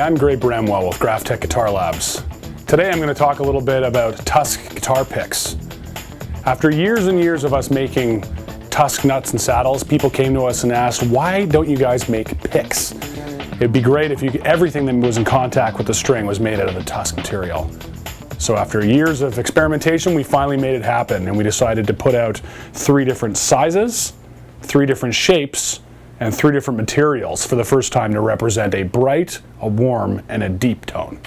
I'm Gray Bramwell with GraphTech Guitar Labs. Today I'm going to talk a little bit about Tusq guitar picks. After years and years of us making Tusq nuts and saddles, people came to us and asked, why don't you guys make picks? It'd be great if everything that was in contact with the string was made out of the Tusq material. So after years of experimentation, we finally made it happen, and we decided to put out 3 different sizes, 3 different shapes, and 3 different materials for the first time to represent a bright, a warm, and a deep tone.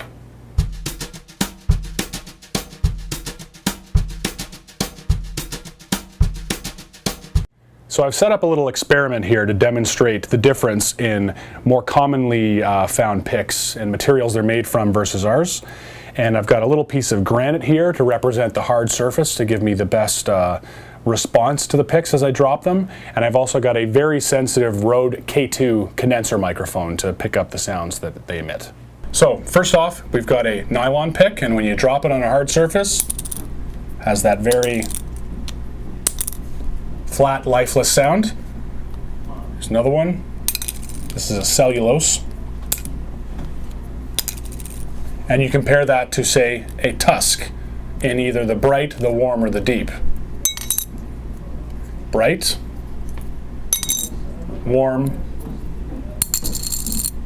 So I've set up a little experiment here to demonstrate the difference in more commonly found picks and materials they're made from versus ours. And I've got a little piece of granite here to represent the hard surface to give me the best response to the picks as I drop them. And I've also got a very sensitive Rode K2 condenser microphone to pick up the sounds that they emit. So first off, we've got a nylon pick, and when you drop it on a hard surface, it has that very flat, lifeless sound. There's another one. This is a cellulose. And you compare that to, say, a Tusq in either the bright, the warm, or the deep. Bright, warm,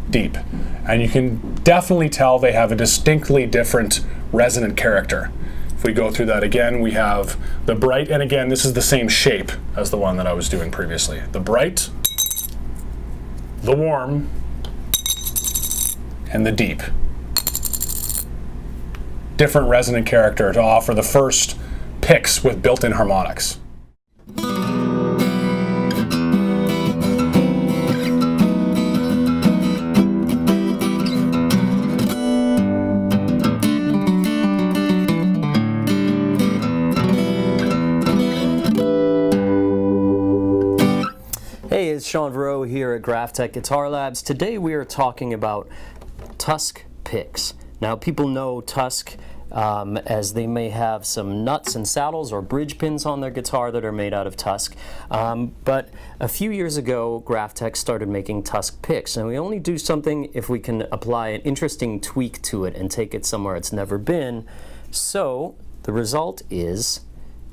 deep. And you can definitely tell they have a distinctly different resonant character. If we go through that again, we have the bright, and again, this is the same shape as the one that I was doing previously. The bright, the warm, and the deep. Different resonant character to offer the first picks with built-in harmonics. Hey, it's Sean Verreau here at GraphTech Guitar Labs. Today we are talking about Tusq picks. Now, people know Tusq as they may have some nuts and saddles or bridge pins on their guitar that are made out of Tusq. But a few years ago, GraphTech started making Tusq picks, and we only do something if we can apply an interesting tweak to it and take it somewhere it's never been. So the result is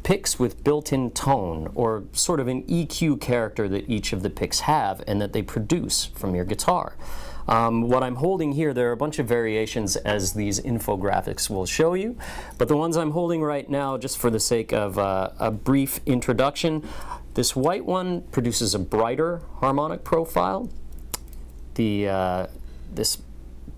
picks with built-in tone, or sort of an EQ character that each of the picks have and that they produce from your guitar. What I'm holding here, there are a bunch of variations as these infographics will show you, but the ones I'm holding right now, just for the sake of a brief introduction, this white one produces a brighter harmonic profile. This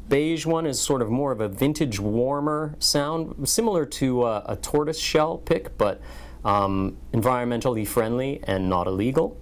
beige one is sort of more of a vintage, warmer sound, similar to a tortoise shell pick, but environmentally friendly and not illegal.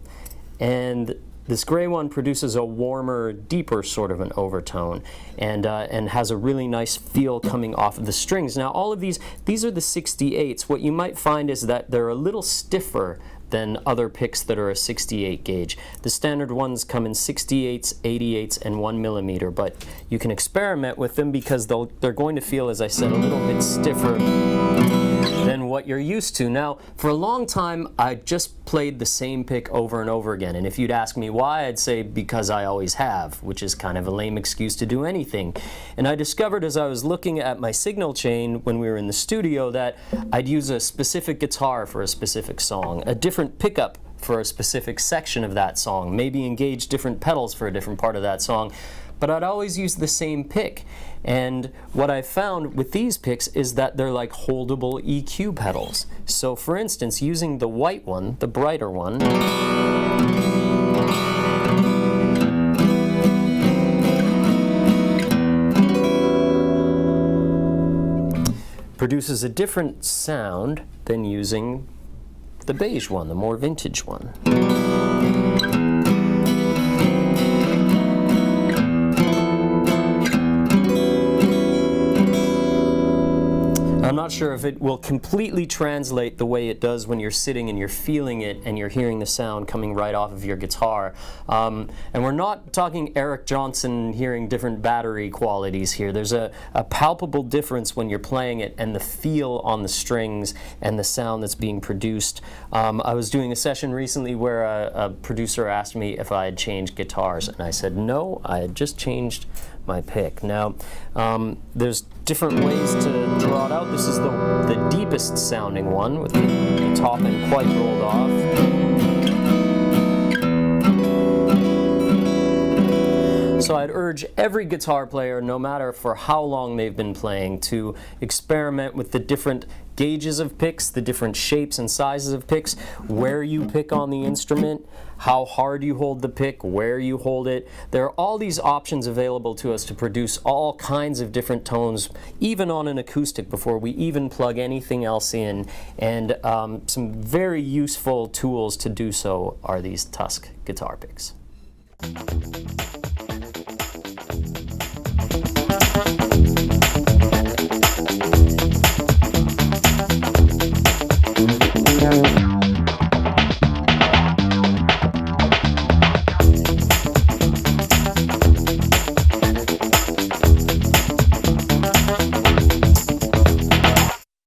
And this gray one produces a warmer, deeper sort of an overtone, and has a really nice feel coming off of the strings. Now, all of these are the 68s. What you might find is that they're a little stiffer than other picks that are a 68 gauge. The standard ones come in 68s, 88s, and 1mm, but you can experiment with them because they're going to feel, as I said, a little bit stiffer than what you're used to. Now, for a long time, I just played the same pick over and over again, and if you'd ask me why, I'd say because I always have, which is kind of a lame excuse to do anything. And I discovered as I was looking at my signal chain when we were in the studio that I'd use a specific guitar for a specific song, a different pickup for a specific section of that song, maybe engage different pedals for a different part of that song, but I'd always use the same pick. And what I found with these picks is that they're like holdable EQ pedals. So for instance, using the white one, the brighter one, produces a different sound than using the beige one, the more vintage one. I'm not sure if it will completely translate the way it does when you're sitting and you're feeling it and you're hearing the sound coming right off of your guitar. And we're not talking Eric Johnson hearing different battery qualities here. There's a palpable difference when you're playing it and the feel on the strings and the sound that's being produced. I was doing a session recently where a producer asked me if I had changed guitars, and I said no, I had just changed my pick. Now, there's different ways to draw it out. This is the deepest sounding one with the top end quite rolled off. So I'd urge every guitar player, no matter for how long they've been playing, to experiment with the different gauges of picks, the different shapes and sizes of picks, where you pick on the instrument, how hard you hold the pick, where you hold it. There are all these options available to us to produce all kinds of different tones, even on an acoustic, before we even plug anything else in. And some very useful tools to do so are these Tusq guitar picks.